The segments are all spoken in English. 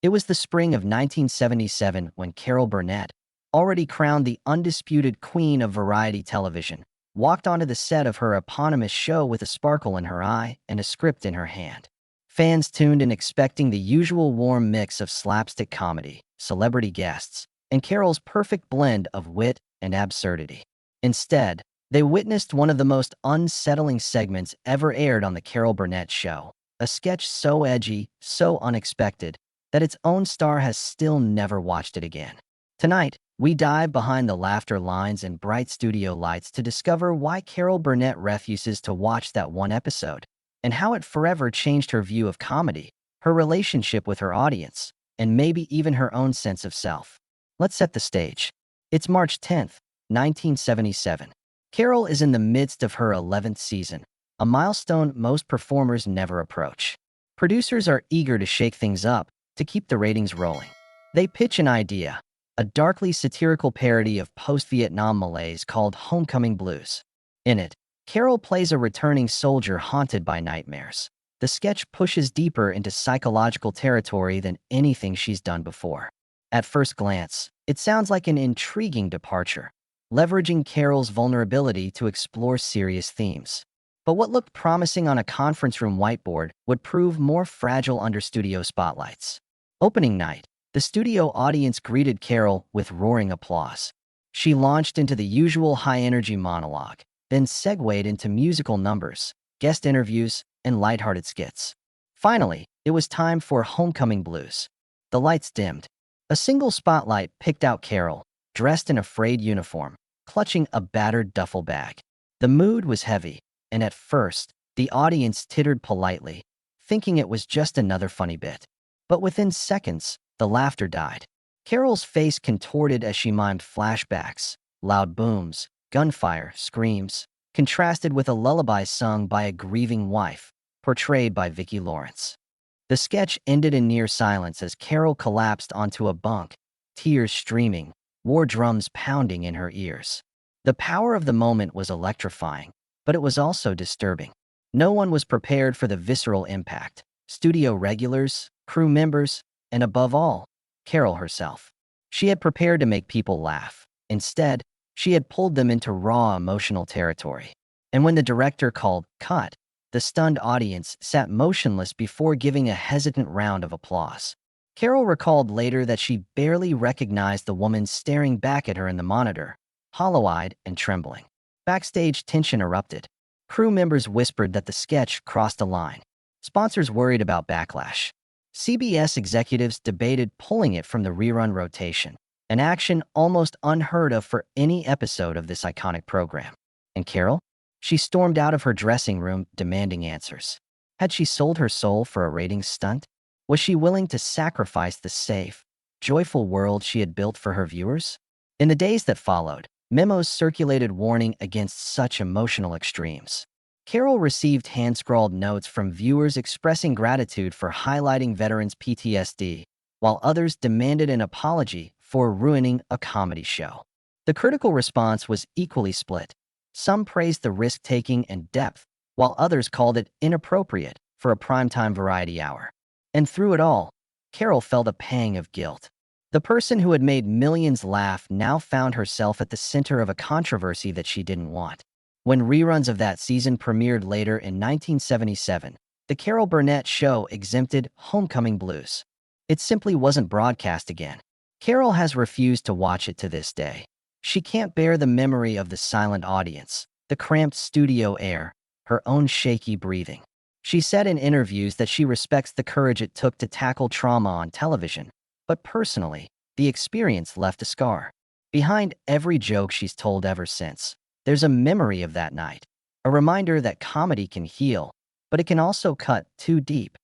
It was the spring of 1977 when Carol Burnett, already crowned the undisputed queen of variety television, walked onto the set of her eponymous show with a sparkle in her eye and a script in her hand. Fans tuned in expecting the usual warm mix of slapstick comedy, celebrity guests, and Carol's perfect blend of wit and absurdity. Instead, they witnessed one of the most unsettling segments ever aired on The Carol Burnett Show, a sketch so edgy, so unexpected, that its own star has still never watched it again. Tonight, we dive behind the laughter lines and bright studio lights to discover why Carol Burnett refuses to watch that one episode, and how it forever changed her view of comedy, her relationship with her audience, and maybe even her own sense of self. Let's set the stage. It's March 10th, 1977. Carol is in the midst of her 11th season, a milestone most performers never approach. Producers are eager to shake things up, to keep the ratings rolling. They pitch an idea, a darkly satirical parody of post-Vietnam malaise called Homecoming Blues. In it, Carol plays a returning soldier haunted by nightmares. The sketch pushes deeper into psychological territory than anything she's done before. At first glance, it sounds like an intriguing departure, leveraging Carol's vulnerability to explore serious themes. But what looked promising on a conference room whiteboard would prove more fragile under studio spotlights. Opening night, the studio audience greeted Carol with roaring applause. She launched into the usual high-energy monologue, then segued into musical numbers, guest interviews, and lighthearted skits. Finally, it was time for Homecoming Blues. The lights dimmed. A single spotlight picked out Carol, dressed in a frayed uniform, clutching a battered duffel bag. The mood was heavy, and at first, the audience tittered politely, thinking it was just another funny bit. But within seconds, the laughter died. Carol's face contorted as she mimed flashbacks, loud booms, gunfire, screams, contrasted with a lullaby sung by a grieving wife, portrayed by Vicki Lawrence. The sketch ended in near silence as Carol collapsed onto a bunk, tears streaming, war drums pounding in her ears. The power of the moment was electrifying, but it was also disturbing. No one was prepared for the visceral impact. Studio regulars, crew members, and above all, Carol herself. She had prepared to make people laugh. Instead, she had pulled them into raw emotional territory. And when the director called "cut," the stunned audience sat motionless before giving a hesitant round of applause. Carol recalled later that she barely recognized the woman staring back at her in the monitor, hollow-eyed and trembling. Backstage tension erupted. Crew members whispered that the sketch crossed a line. Sponsors worried about backlash. CBS executives debated pulling it from the rerun rotation, an action almost unheard of for any episode of this iconic program. And Carol? She stormed out of her dressing room, demanding answers. Had she sold her soul for a ratings stunt? Was she willing to sacrifice the safe, joyful world she had built for her viewers? In the days that followed, memos circulated warning against such emotional extremes. Carol received hand-scrawled notes from viewers expressing gratitude for highlighting veterans' PTSD, while others demanded an apology for ruining a comedy show. The critical response was equally split. Some praised the risk-taking and depth, while others called it inappropriate for a primetime variety hour. And through it all, Carol felt a pang of guilt. The person who had made millions laugh now found herself at the center of a controversy that she didn't want. When reruns of that season premiered later in 1977, The Carol Burnett Show exempted Homecoming Blues. It simply wasn't broadcast again. Carol has refused to watch it to this day. She can't bear the memory of the silent audience, the cramped studio air, her own shaky breathing. She said in interviews that she respects the courage it took to tackle trauma on television, but personally, the experience left a scar. Behind every joke she's told ever since, there's a memory of that night, a reminder that comedy can heal, but it can also cut too deep.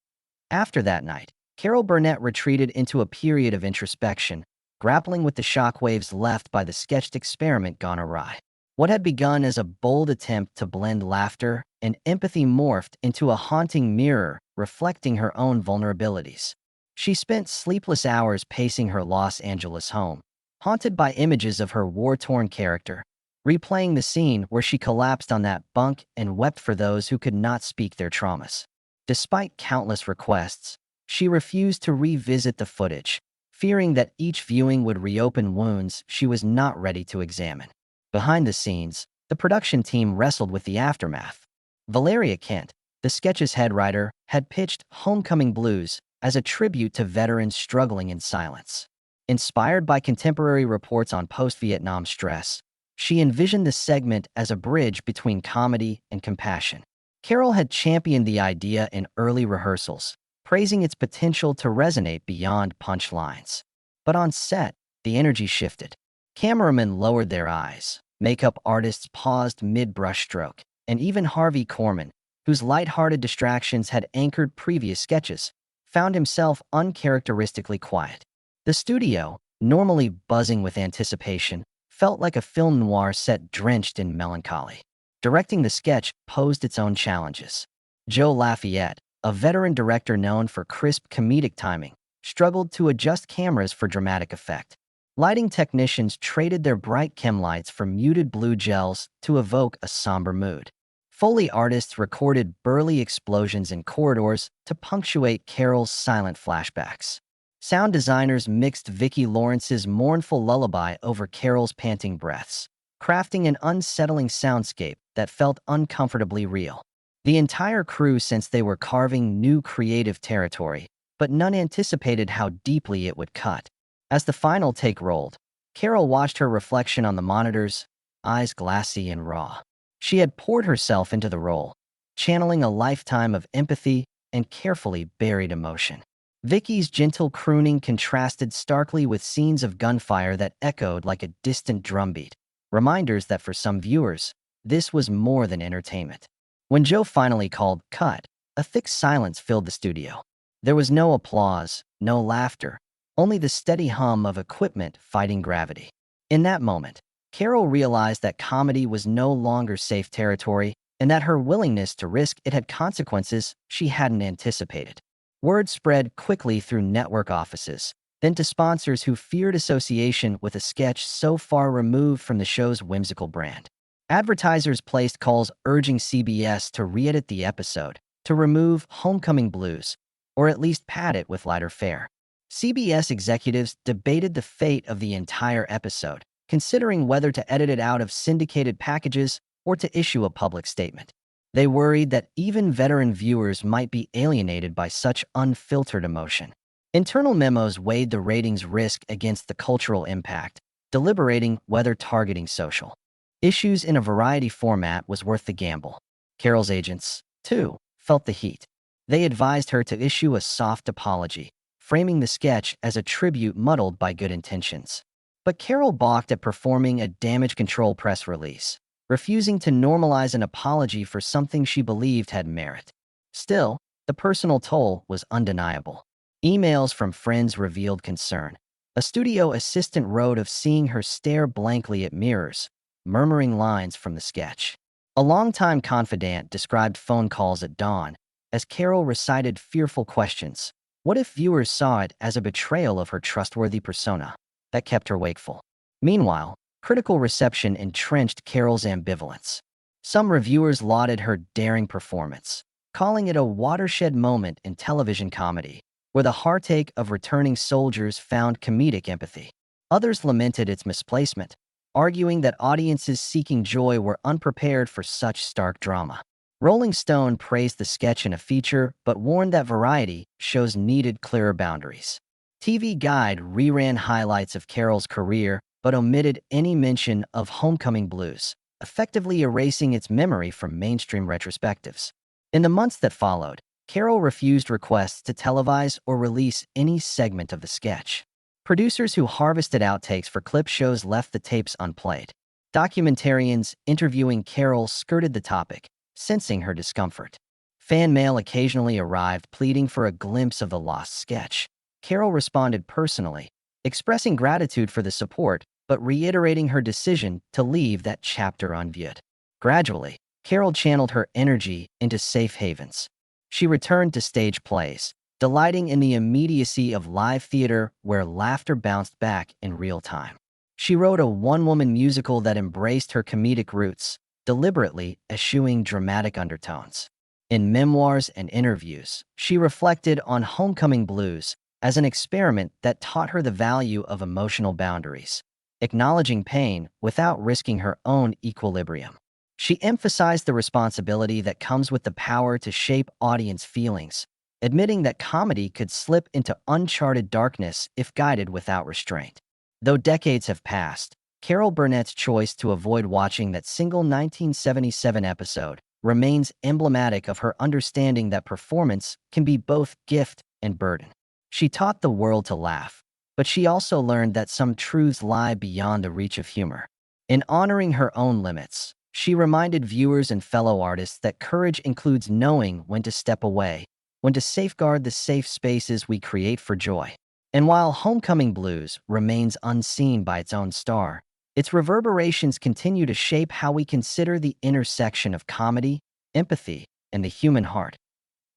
After that night, Carol Burnett retreated into a period of introspection, grappling with the shockwaves left by the sketched experiment gone awry. What had begun as a bold attempt to blend laughter and empathy morphed into a haunting mirror reflecting her own vulnerabilities. She spent sleepless hours pacing her Los Angeles home, haunted by images of her war-torn character, replaying the scene where she collapsed on that bunk and wept for those who could not speak their traumas. Despite countless requests, She refused to revisit the footage, fearing that each viewing would reopen wounds she was not ready to examine. Behind the scenes, the production team wrestled with the aftermath. Valeria Kent, the sketch's head writer, had pitched Homecoming Blues as a tribute to veterans struggling in silence. Inspired by contemporary reports on post-Vietnam stress, she envisioned the segment as a bridge between comedy and compassion. Carol had championed the idea in early rehearsals, praising its potential to resonate beyond punchlines. But on set, the energy shifted. Cameramen lowered their eyes, makeup artists paused mid-brushstroke, and even Harvey Korman, whose light-hearted distractions had anchored previous sketches, found himself uncharacteristically quiet. The studio, normally buzzing with anticipation, felt like a film noir set drenched in melancholy. Directing the sketch posed its own challenges. Joe Lafayette, a veteran director known for crisp comedic timing, struggled to adjust cameras for dramatic effect. Lighting technicians traded their bright chem lights for muted blue gels to evoke a somber mood. Foley artists recorded burly explosions in corridors to punctuate Carol's silent flashbacks. Sound designers mixed Vicki Lawrence's mournful lullaby over Carol's panting breaths, crafting an unsettling soundscape that felt uncomfortably real. The entire crew sensed they were carving new creative territory, but none anticipated how deeply it would cut. As the final take rolled, Carol watched her reflection on the monitors, eyes glassy and raw. She had poured herself into the role, channeling a lifetime of empathy and carefully buried emotion. Vicky's gentle crooning contrasted starkly with scenes of gunfire that echoed like a distant drumbeat, reminders that for some viewers, this was more than entertainment. When Joe finally called cut, a thick silence filled the studio. There was no applause, no laughter, only the steady hum of equipment fighting gravity. In that moment, Carol realized that comedy was no longer safe territory and that her willingness to risk it had consequences she hadn't anticipated. Word spread quickly through network offices, then to sponsors who feared association with a sketch so far removed from the show's whimsical brand. Advertisers placed calls urging CBS to re-edit the episode, to remove Homecoming Blues, or at least pad it with lighter fare. CBS executives debated the fate of the entire episode, considering whether to edit it out of syndicated packages or to issue a public statement. They worried that even veteran viewers might be alienated by such unfiltered emotion. Internal memos weighed the ratings risk against the cultural impact, deliberating whether targeting social issues in a variety format was worth the gamble. Carol's agents, too, felt the heat. They advised her to issue a soft apology, framing the sketch as a tribute muddled by good intentions. But Carol balked at performing a damage control press release, refusing to normalize an apology for something she believed had merit. Still, the personal toll was undeniable. Emails from friends revealed concern. A studio assistant wrote of seeing her stare blankly at mirrors, murmuring lines from the sketch. A longtime confidant described phone calls at dawn as Carol recited fearful questions. What if viewers saw it as a betrayal of her trustworthy persona? That kept her wakeful. Meanwhile, critical reception entrenched Carol's ambivalence. Some reviewers lauded her daring performance, calling it a watershed moment in television comedy, where the heartache of returning soldiers found comedic empathy. Others lamented its misplacement, arguing that audiences seeking joy were unprepared for such stark drama. Rolling Stone praised the sketch in a feature, but warned that variety shows needed clearer boundaries. TV Guide reran highlights of Carol's career, but omitted any mention of Homecoming Blues, effectively erasing its memory from mainstream retrospectives. In the months that followed, Carol refused requests to televise or release any segment of the sketch. Producers who harvested outtakes for clip shows left the tapes unplayed. Documentarians interviewing Carol skirted the topic, sensing her discomfort. Fan mail occasionally arrived pleading for a glimpse of the lost sketch. Carol responded personally, expressing gratitude for the support, but reiterating her decision to leave that chapter unviewed. Gradually, Carol channeled her energy into safe havens. She returned to stage plays, delighting in the immediacy of live theater where laughter bounced back in real time. She wrote a one-woman musical that embraced her comedic roots, deliberately eschewing dramatic undertones. In memoirs and interviews, she reflected on Homecoming Blues as an experiment that taught her the value of emotional boundaries, acknowledging pain without risking her own equilibrium. She emphasized the responsibility that comes with the power to shape audience feelings, admitting that comedy could slip into uncharted darkness if guided without restraint. Though decades have passed, Carol Burnett's choice to avoid watching that single 1977 episode remains emblematic of her understanding that performance can be both gift and burden. She taught the world to laugh, but she also learned that some truths lie beyond the reach of humor. In honoring her own limits, she reminded viewers and fellow artists that courage includes knowing when to step away, when to safeguard the safe spaces we create for joy. And while Homecoming Blues remains unseen by its own star, its reverberations continue to shape how we consider the intersection of comedy, empathy, and the human heart.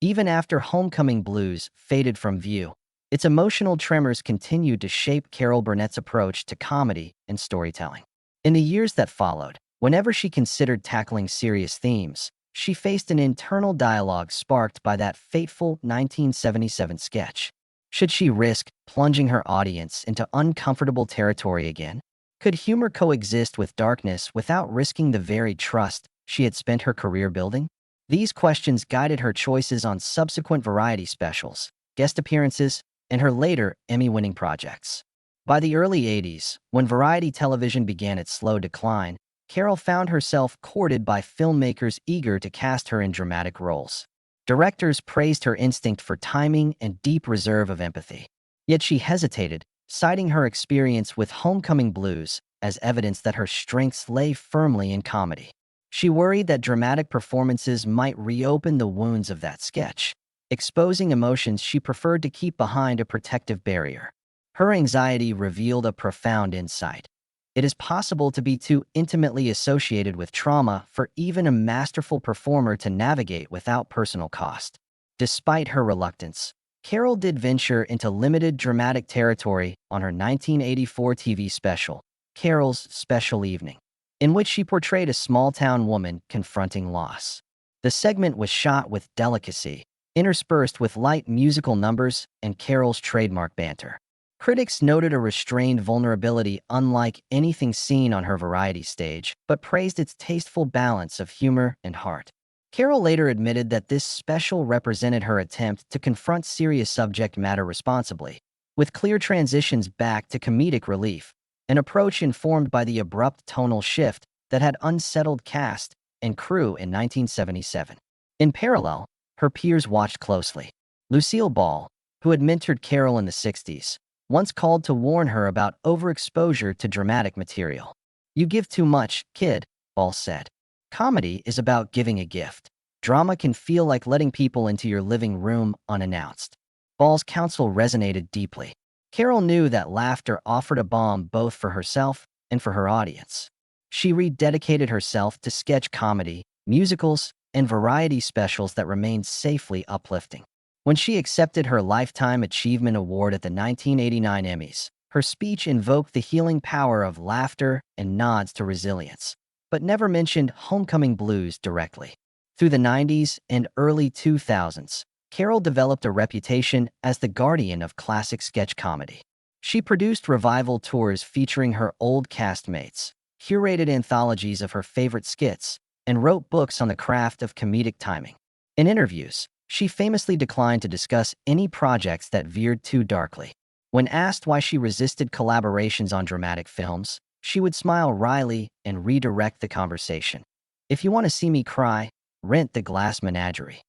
Even after Homecoming Blues faded from view, its emotional tremors continued to shape Carol Burnett's approach to comedy and storytelling. In the years that followed, whenever she considered tackling serious themes, she faced an internal dialogue sparked by that fateful 1977 sketch. Should she risk plunging her audience into uncomfortable territory again? Could humor coexist with darkness without risking the very trust she had spent her career building? These questions guided her choices on subsequent variety specials, guest appearances, and her later Emmy-winning projects. By the early 80s, when variety television began its slow decline, Carol found herself courted by filmmakers eager to cast her in dramatic roles. Directors praised her instinct for timing and deep reserve of empathy. Yet she hesitated, citing her experience with Homecoming Blues as evidence that her strengths lay firmly in comedy. She worried that dramatic performances might reopen the wounds of that sketch, exposing emotions she preferred to keep behind a protective barrier. Her anxiety revealed a profound insight. It is possible to be too intimately associated with trauma for even a masterful performer to navigate without personal cost. Despite her reluctance, Carol did venture into limited dramatic territory on her 1984 TV special, Carol's Special Evening, in which she portrayed a small-town woman confronting loss. The segment was shot with delicacy, interspersed with light musical numbers and Carol's trademark banter. Critics noted a restrained vulnerability unlike anything seen on her variety stage, but praised its tasteful balance of humor and heart. Carol later admitted that this special represented her attempt to confront serious subject matter responsibly, with clear transitions back to comedic relief, an approach informed by the abrupt tonal shift that had unsettled cast and crew in 1977. In parallel, her peers watched closely. Lucille Ball, who had mentored Carol in the 60s, once called to warn her about overexposure to dramatic material. "You give too much, kid," Ball said. "Comedy is about giving a gift. Drama can feel like letting people into your living room unannounced." Ball's counsel resonated deeply. Carol knew that laughter offered a balm both for herself and for her audience. She rededicated herself to sketch comedy, musicals, and variety specials that remained safely uplifting. When she accepted her Lifetime Achievement Award at the 1989 Emmys, her speech invoked the healing power of laughter and nods to resilience, but never mentioned Homecoming Blues directly. Through the 90s and early 2000s, Carol developed a reputation as the guardian of classic sketch comedy. She produced revival tours featuring her old castmates, curated anthologies of her favorite skits, and wrote books on the craft of comedic timing. In interviews, she famously declined to discuss any projects that veered too darkly. When asked why she resisted collaborations on dramatic films, she would smile wryly and redirect the conversation. "If you want to see me cry, rent The Glass Menagerie.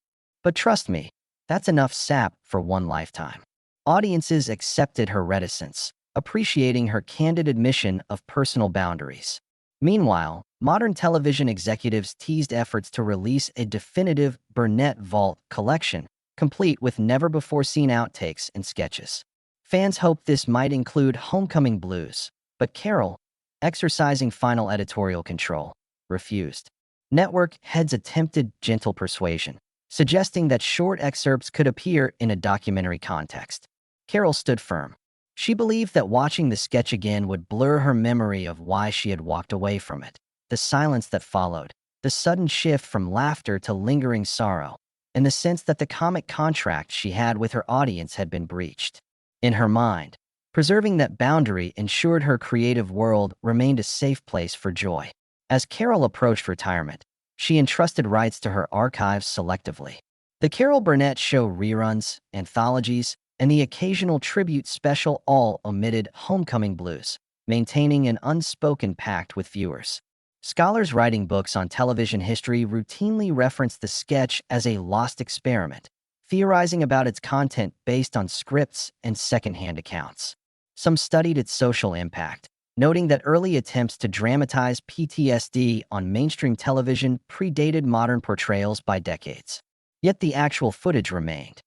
But trust me, that's enough sap for one lifetime." Audiences accepted her reticence, appreciating her candid admission of personal boundaries. Meanwhile, modern television executives teased efforts to release a definitive Burnett Vault collection, complete with never-before-seen outtakes and sketches. Fans hoped this might include Homecoming Blues, but Carol, exercising final editorial control, refused. Network heads attempted gentle persuasion, suggesting that short excerpts could appear in a documentary context. Carol stood firm. She believed that watching the sketch again would blur her memory of why she had walked away from it. The silence that followed, the sudden shift from laughter to lingering sorrow, and the sense that the comic contract she had with her audience had been breached. In her mind, preserving that boundary ensured her creative world remained a safe place for joy. As Carol approached retirement, she entrusted rights to her archives selectively. The Carol Burnett Show reruns, anthologies, and the occasional tribute special all omitted Homecoming Blues, maintaining an unspoken pact with viewers. Scholars writing books on television history routinely reference the sketch as a lost experiment, theorizing about its content based on scripts and secondhand accounts. Some studied its social impact, noting that early attempts to dramatize PTSD on mainstream television predated modern portrayals by decades. Yet the actual footage remained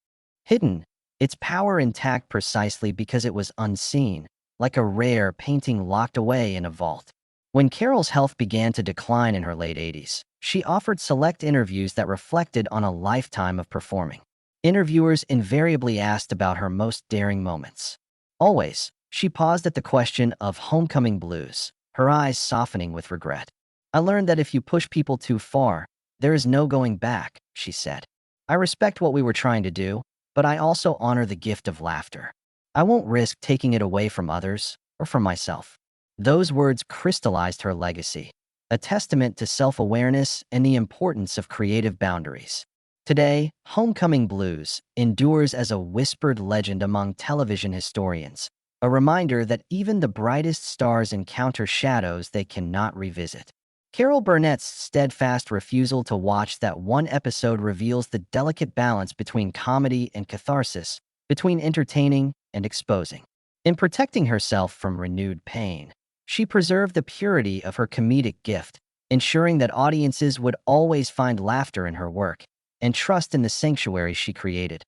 hidden, its power intact precisely because it was unseen, like a rare painting locked away in a vault. When Carol's health began to decline in her late 80s, she offered select interviews that reflected on a lifetime of performing. Interviewers invariably asked about her most daring moments. Always, she paused at the question of Homecoming Blues, her eyes softening with regret. "I learned that if you push people too far, there is no going back," she said. "I respect what we were trying to do, but I also honor the gift of laughter. I won't risk taking it away from others or from myself." Those words crystallized her legacy, a testament to self-awareness and the importance of creative boundaries. Today, Homecoming Blues endures as a whispered legend among television historians, a reminder that even the brightest stars encounter shadows they cannot revisit. Carol Burnett's steadfast refusal to watch that one episode reveals the delicate balance between comedy and catharsis, between entertaining and exposing. In protecting herself from renewed pain, she preserved the purity of her comedic gift, ensuring that audiences would always find laughter in her work and trust in the sanctuary she created.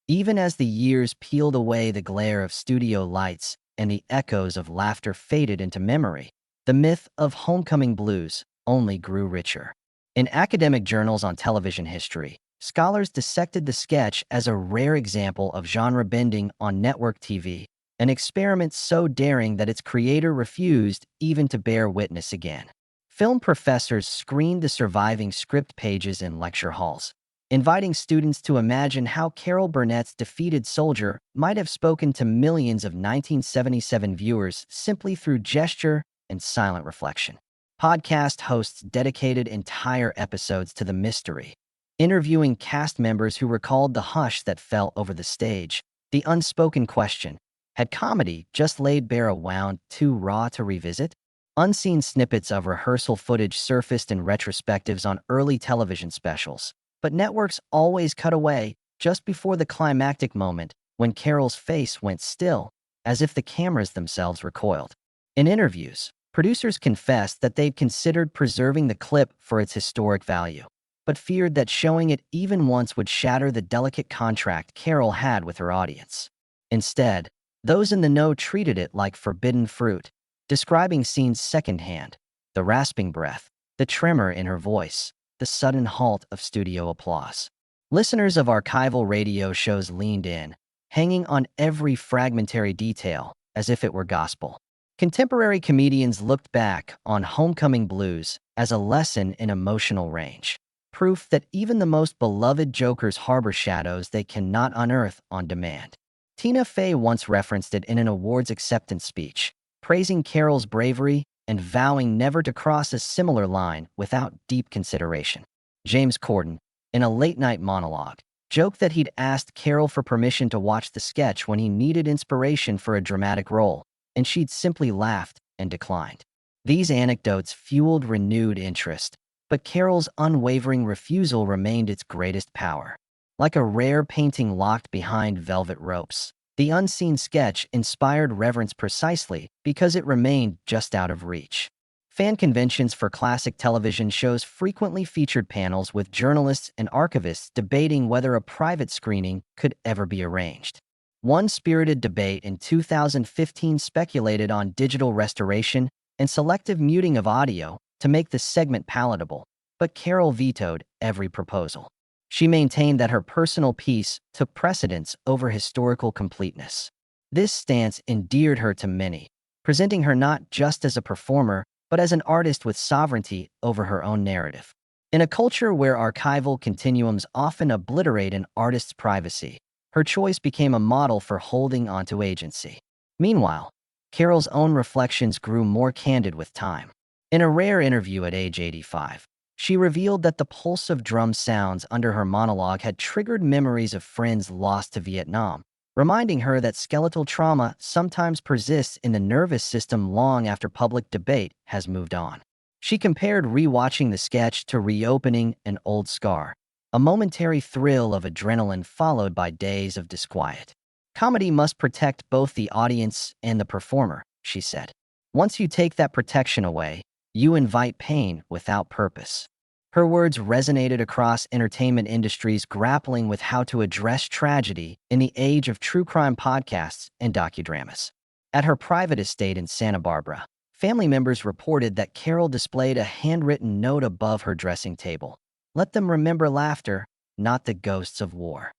Even as the years peeled away the glare of studio lights and the echoes of laughter faded into memory, the myth of Homecoming Blues only grew richer. In academic journals on television history, scholars dissected the sketch as a rare example of genre bending on network TV, an experiment so daring that its creator refused even to bear witness again. Film professors screened the surviving script pages in lecture halls, inviting students to imagine how Carol Burnett's defeated soldier might have spoken to millions of 1977 viewers simply through gesture and silent reflection. Podcast hosts dedicated entire episodes to the mystery, interviewing cast members who recalled the hush that fell over the stage, the unspoken question: had comedy just laid bare a wound too raw to revisit? Unseen snippets of rehearsal footage surfaced in retrospectives on early television specials, but networks always cut away just before the climactic moment when Carol's face went still, as if the cameras themselves recoiled. In interviews, producers confessed that they'd considered preserving the clip for its historic value, but feared that showing it even once would shatter the delicate contract Carol had with her audience. Instead, those in the know treated it like forbidden fruit, describing scenes secondhand: the rasping breath, the tremor in her voice, the sudden halt of studio applause. Listeners of archival radio shows leaned in, hanging on every fragmentary detail as if it were gospel. Contemporary comedians looked back on Homecoming Blues as a lesson in emotional range, proof that even the most beloved jokers harbor shadows they cannot unearth on demand. Tina Fey once referenced it in an awards acceptance speech, praising Carol's bravery and vowing never to cross a similar line without deep consideration. James Corden, in a late-night monologue, joked that he'd asked Carol for permission to watch the sketch when he needed inspiration for a dramatic role, and she'd simply laughed and declined. These anecdotes fueled renewed interest, but Carol's unwavering refusal remained its greatest power. Like a rare painting locked behind velvet ropes, the unseen sketch inspired reverence precisely because it remained just out of reach. Fan conventions for classic television shows frequently featured panels with journalists and archivists debating whether a private screening could ever be arranged. One spirited debate in 2015 speculated on digital restoration and selective muting of audio to make the segment palatable, but Carol vetoed every proposal. She maintained that her personal peace took precedence over historical completeness. This stance endeared her to many, presenting her not just as a performer, but as an artist with sovereignty over her own narrative. In a culture where archival continuums often obliterate an artist's privacy, her choice became a model for holding onto agency. Meanwhile, Carol's own reflections grew more candid with time. In a rare interview at age 85, she revealed that the pulse of drum sounds under her monologue had triggered memories of friends lost to Vietnam, reminding her that skeletal trauma sometimes persists in the nervous system long after public debate has moved on. She compared rewatching the sketch to reopening an old scar, a momentary thrill of adrenaline followed by days of disquiet. Comedy must protect both the audience and the performer, she said. Once you take that protection away, you invite pain without purpose. Her words resonated across entertainment industries grappling with how to address tragedy in the age of true crime podcasts and docudramas. At her private estate in Santa Barbara, family members reported that Carol displayed a handwritten note above her dressing table. Let them remember laughter, not the ghosts of war.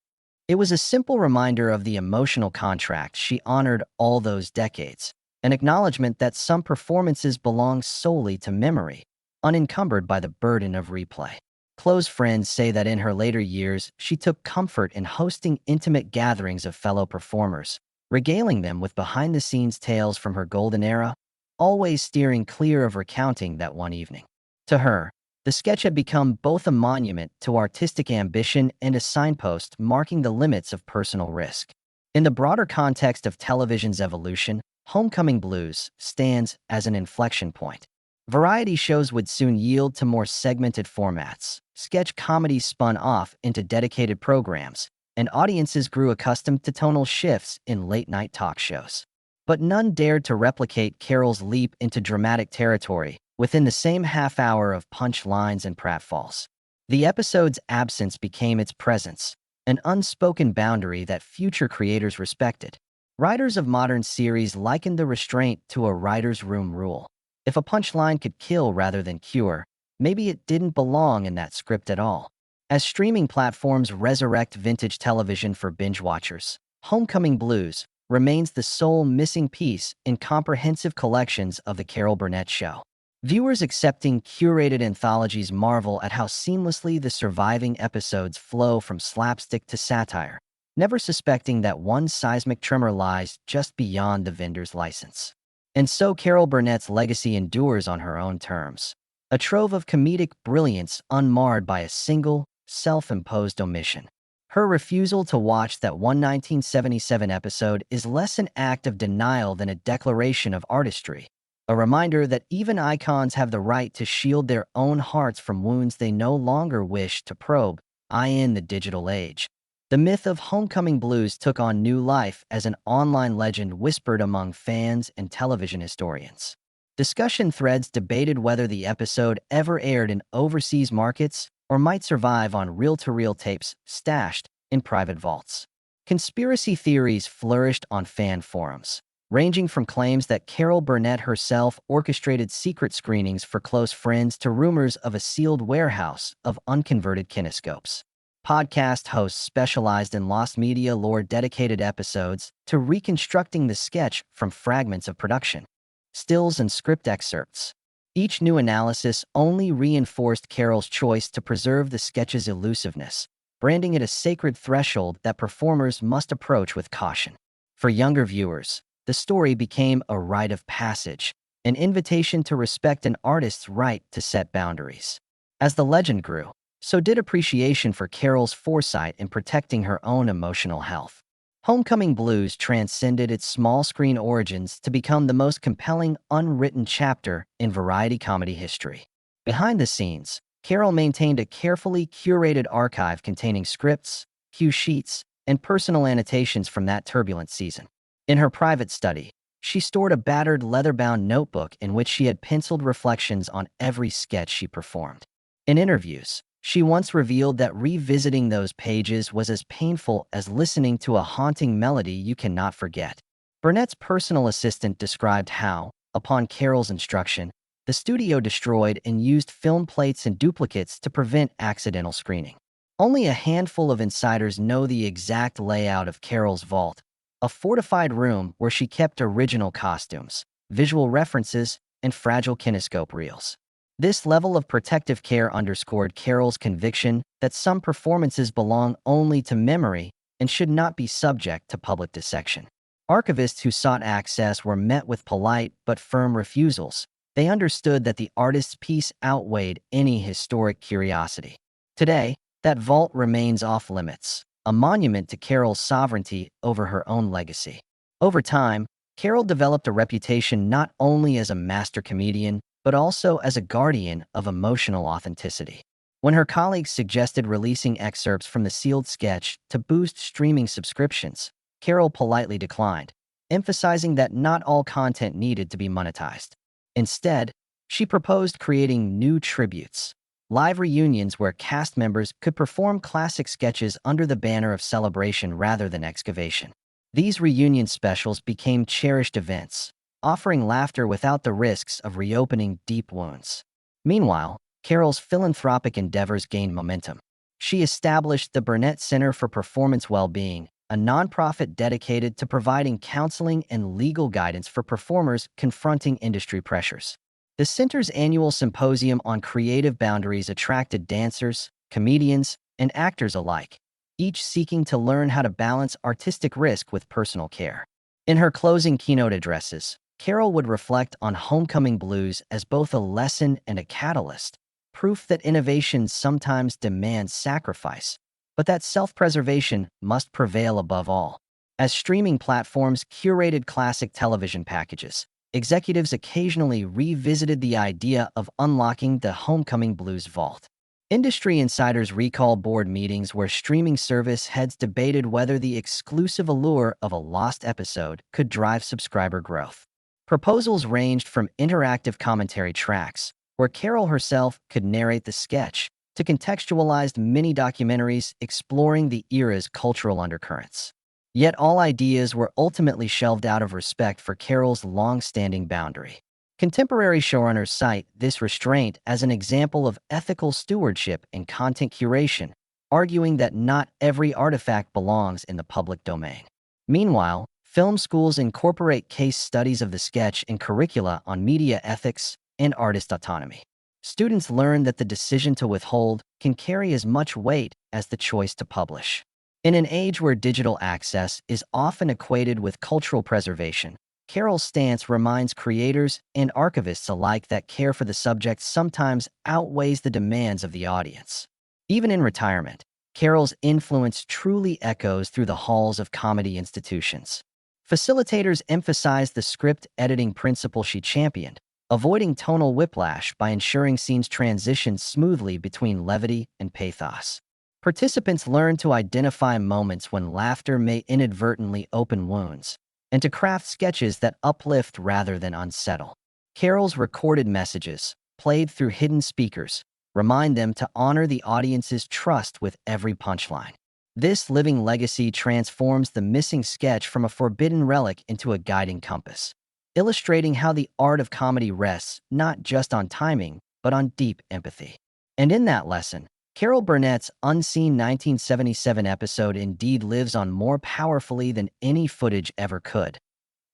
It was a simple reminder of the emotional contract she honored all those decades, an acknowledgement that some performances belong solely to memory, unencumbered by the burden of replay. Close friends say that in her later years, she took comfort in hosting intimate gatherings of fellow performers, regaling them with behind-the-scenes tales from her golden era, always steering clear of recounting that one evening. To her, the sketch had become both a monument to artistic ambition and a signpost marking the limits of personal risk. In the broader context of television's evolution, Homecoming Blues stands as an inflection point. Variety shows would soon yield to more segmented formats. Sketch comedies spun off into dedicated programs, and audiences grew accustomed to tonal shifts in late-night talk shows. But none dared to replicate Carol's leap into dramatic territory within the same half hour of punchlines and pratfalls. The episode's absence became its presence, an unspoken boundary that future creators respected. Writers of modern series likened the restraint to a writer's room rule. If a punchline could kill rather than cure, maybe it didn't belong in that script at all. As streaming platforms resurrect vintage television for binge watchers, Homecoming Blues remains the sole missing piece in comprehensive collections of The Carol Burnett Show. Viewers accepting curated anthologies marvel at how seamlessly the surviving episodes flow from slapstick to satire, never suspecting that one seismic tremor lies just beyond the vendor's license. And so Carol Burnett's legacy endures on her own terms, a trove of comedic brilliance unmarred by a single, self-imposed omission. Her refusal to watch that one 1977 episode is less an act of denial than a declaration of artistry, a reminder that even icons have the right to shield their own hearts from wounds they no longer wish to probe, in the digital age. The myth of Homecoming Blues took on new life as an online legend whispered among fans and television historians. Discussion threads debated whether the episode ever aired in overseas markets or might survive on reel-to-reel tapes stashed in private vaults. Conspiracy theories flourished on fan forums, ranging from claims that Carol Burnett herself orchestrated secret screenings for close friends to rumors of a sealed warehouse of unconverted kinescopes. Podcast hosts specialized in lost media lore dedicated episodes to reconstructing the sketch from fragments of production, stills, and script excerpts. Each new analysis only reinforced Carol's choice to preserve the sketch's elusiveness, branding it a sacred threshold that performers must approach with caution. For younger viewers, the story became a rite of passage, an invitation to respect an artist's right to set boundaries. As the legend grew, so did appreciation for Carol's foresight in protecting her own emotional health. Homecoming Blues transcended its small-screen origins to become the most compelling unwritten chapter in variety comedy history. Behind the scenes, Carol maintained a carefully curated archive containing scripts, cue sheets, and personal annotations from that turbulent season. In her private study, she stored a battered leather-bound notebook in which she had penciled reflections on every sketch she performed. In interviews, she once revealed that revisiting those pages was as painful as listening to a haunting melody you cannot forget. Burnett's personal assistant described how, upon Carol's instruction, the studio destroyed and used film plates and duplicates to prevent accidental screening. Only a handful of insiders know the exact layout of Carol's vault, a fortified room where she kept original costumes, visual references, and fragile kinescope reels. This level of protective care underscored Carol's conviction that some performances belong only to memory and should not be subject to public dissection. Archivists who sought access were met with polite but firm refusals. They understood that the artist's piece outweighed any historic curiosity. Today, that vault remains off limits, a monument to Carol's sovereignty over her own legacy. Over time, Carol developed a reputation not only as a master comedian, but also as a guardian of emotional authenticity. When her colleagues suggested releasing excerpts from the sealed sketch to boost streaming subscriptions, Carol politely declined, emphasizing that not all content needed to be monetized. Instead, she proposed creating new tributes, live reunions where cast members could perform classic sketches under the banner of celebration rather than excavation. These reunion specials became cherished events, offering laughter without the risks of reopening deep wounds. Meanwhile, Carol's philanthropic endeavors gained momentum. She established the Burnett Center for Performance Well-Being, a nonprofit dedicated to providing counseling and legal guidance for performers confronting industry pressures. The center's annual symposium on creative boundaries attracted dancers, comedians, and actors alike, each seeking to learn how to balance artistic risk with personal care. In her closing keynote addresses, Carol would reflect on homecoming blues as both a lesson and a catalyst, proof that innovation sometimes demands sacrifice, but that self-preservation must prevail above all. As streaming platforms curated classic television packages, executives occasionally revisited the idea of unlocking the homecoming blues vault. Industry insiders recall board meetings where streaming service heads debated whether the exclusive allure of a lost episode could drive subscriber growth. Proposals ranged from interactive commentary tracks, where Carol herself could narrate the sketch, to contextualized mini-documentaries exploring the era's cultural undercurrents. Yet all ideas were ultimately shelved out of respect for Carol's long-standing boundary. Contemporary showrunners cite this restraint as an example of ethical stewardship in content curation, arguing that not every artifact belongs in the public domain. Meanwhile, film schools incorporate case studies of the sketch in curricula on media ethics and artist autonomy. Students learn that the decision to withhold can carry as much weight as the choice to publish. In an age where digital access is often equated with cultural preservation, Carol's stance reminds creators and archivists alike that care for the subject sometimes outweighs the demands of the audience. Even in retirement, Carol's influence truly echoes through the halls of comedy institutions. Facilitators emphasize the script editing principle she championed, avoiding tonal whiplash by ensuring scenes transition smoothly between levity and pathos. Participants learn to identify moments when laughter may inadvertently open wounds, and to craft sketches that uplift rather than unsettle. Carol's recorded messages, played through hidden speakers, remind them to honor the audience's trust with every punchline. This living legacy transforms the missing sketch from a forbidden relic into a guiding compass, illustrating how the art of comedy rests not just on timing, but on deep empathy. And in that lesson, Carol Burnett's unseen 1977 episode indeed lives on more powerfully than any footage ever could.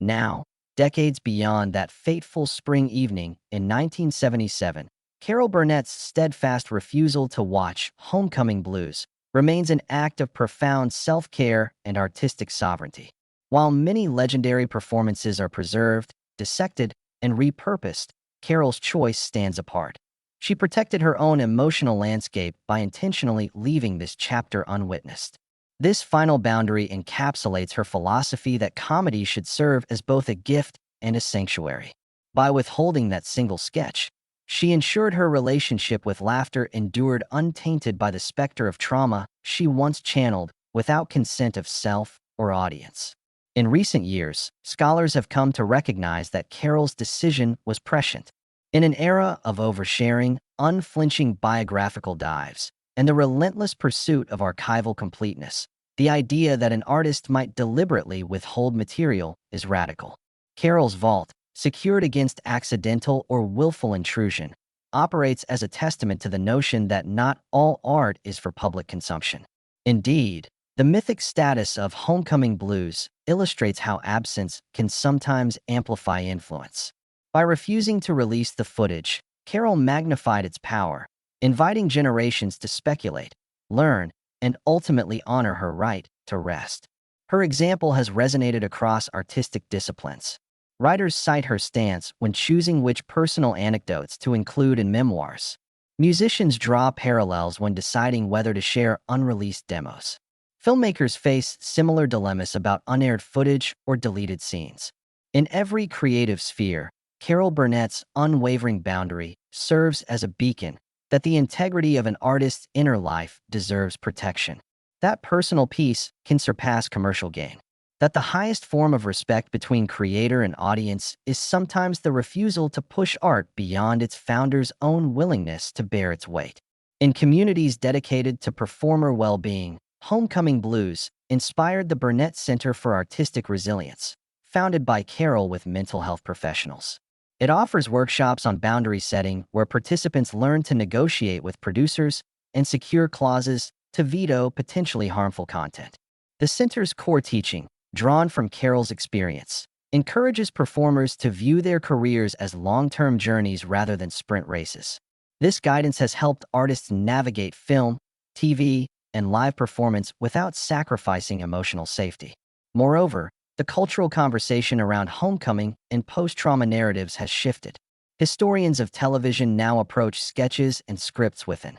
Now, decades beyond that fateful spring evening in 1977, Carol Burnett's steadfast refusal to watch Homecoming Blues remains an act of profound self-care and artistic sovereignty. While many legendary performances are preserved, dissected, and repurposed, Carol's choice stands apart. She protected her own emotional landscape by intentionally leaving this chapter unwitnessed. This final boundary encapsulates her philosophy that comedy should serve as both a gift and a sanctuary. By withholding that single sketch, she ensured her relationship with laughter endured untainted by the specter of trauma she once channeled without consent of self or audience. In recent years, scholars have come to recognize that Carol's decision was prescient. In an era of oversharing, unflinching biographical dives, and the relentless pursuit of archival completeness, the idea that an artist might deliberately withhold material is radical. Carol's vault, secured against accidental or willful intrusion, operates as a testament to the notion that not all art is for public consumption. Indeed, the mythic status of Homecoming Blues illustrates how absence can sometimes amplify influence. By refusing to release the footage, Carol magnified its power, inviting generations to speculate, learn, and ultimately honor her right to rest. Her example has resonated across artistic disciplines. Writers cite her stance when choosing which personal anecdotes to include in memoirs. Musicians draw parallels when deciding whether to share unreleased demos. Filmmakers face similar dilemmas about unaired footage or deleted scenes. In every creative sphere, Carol Burnett's unwavering boundary serves as a beacon that the integrity of an artist's inner life deserves protection. That personal peace can surpass commercial gain. That the highest form of respect between creator and audience is sometimes the refusal to push art beyond its founder's own willingness to bear its weight. In communities dedicated to performer well-being, Homecoming Blues inspired the Burnett Center for Artistic Resilience, founded by Carol with mental health professionals. It offers workshops on boundary setting where participants learn to negotiate with producers and secure clauses to veto potentially harmful content. The center's core teaching, drawn from Carol's experience, encourages performers to view their careers as long-term journeys rather than sprint races. This guidance has helped artists navigate film, TV, and live performance without sacrificing emotional safety. Moreover, the cultural conversation around homecoming and post-trauma narratives has shifted. Historians of television now approach sketches and scripts with an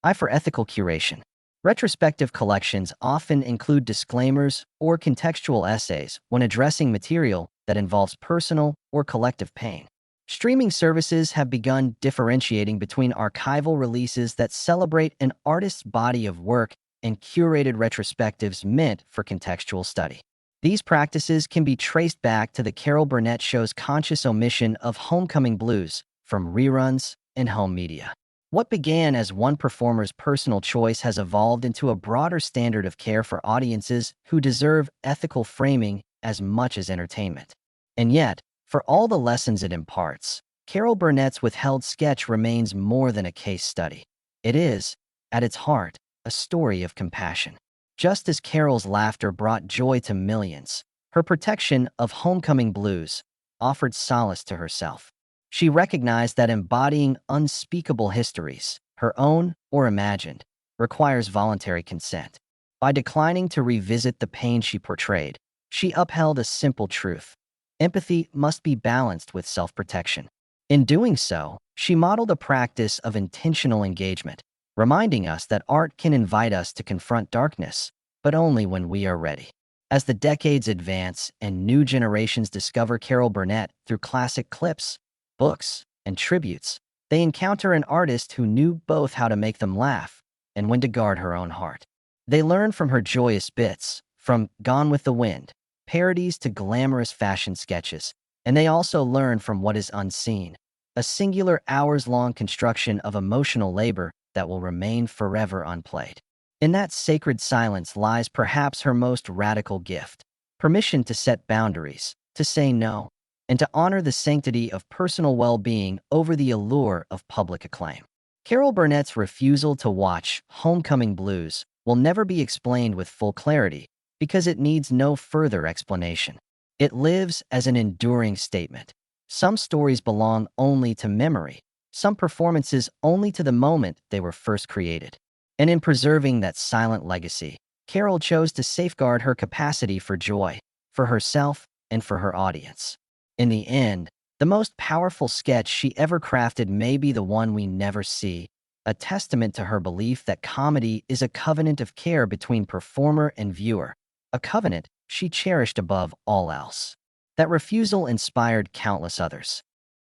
eye for ethical curation. Retrospective collections often include disclaimers or contextual essays when addressing material that involves personal or collective pain. Streaming services have begun differentiating between archival releases that celebrate an artist's body of work and curated retrospectives meant for contextual study. These practices can be traced back to the Carol Burnett Show's conscious omission of Homecoming Blues from reruns and home media. What began as one performer's personal choice has evolved into a broader standard of care for audiences who deserve ethical framing as much as entertainment. And yet, for all the lessons it imparts, Carol Burnett's withheld sketch remains more than a case study. It is, at its heart, a story of compassion. Just as Carol's laughter brought joy to millions, her protection of Homecoming Blues offered solace to herself. She recognized that embodying unspeakable histories, her own or imagined, requires voluntary consent. By declining to revisit the pain she portrayed, she upheld a simple truth: empathy must be balanced with self-protection. In doing so, she modeled a practice of intentional engagement, reminding us that art can invite us to confront darkness, but only when we are ready. As the decades advance and new generations discover Carol Burnett through classic clips, books, and tributes, they encounter an artist who knew both how to make them laugh and when to guard her own heart. They learn from her joyous bits, from Gone with the Wind, parodies to glamorous fashion sketches, and they also learn from what is unseen, a singular hours-long construction of emotional labor that will remain forever unplayed. In that sacred silence lies perhaps her most radical gift: permission to set boundaries, to say no, and to honor the sanctity of personal well-being over the allure of public acclaim. Carol Burnett's refusal to watch Homecoming Blues will never be explained with full clarity because it needs no further explanation. It lives as an enduring statement. Some stories belong only to memory, some performances only to the moment they were first created. And in preserving that silent legacy, Carol chose to safeguard her capacity for joy, for herself and for her audience. In the end, the most powerful sketch she ever crafted may be the one we never see, a testament to her belief that comedy is a covenant of care between performer and viewer, a covenant she cherished above all else. That refusal inspired countless others.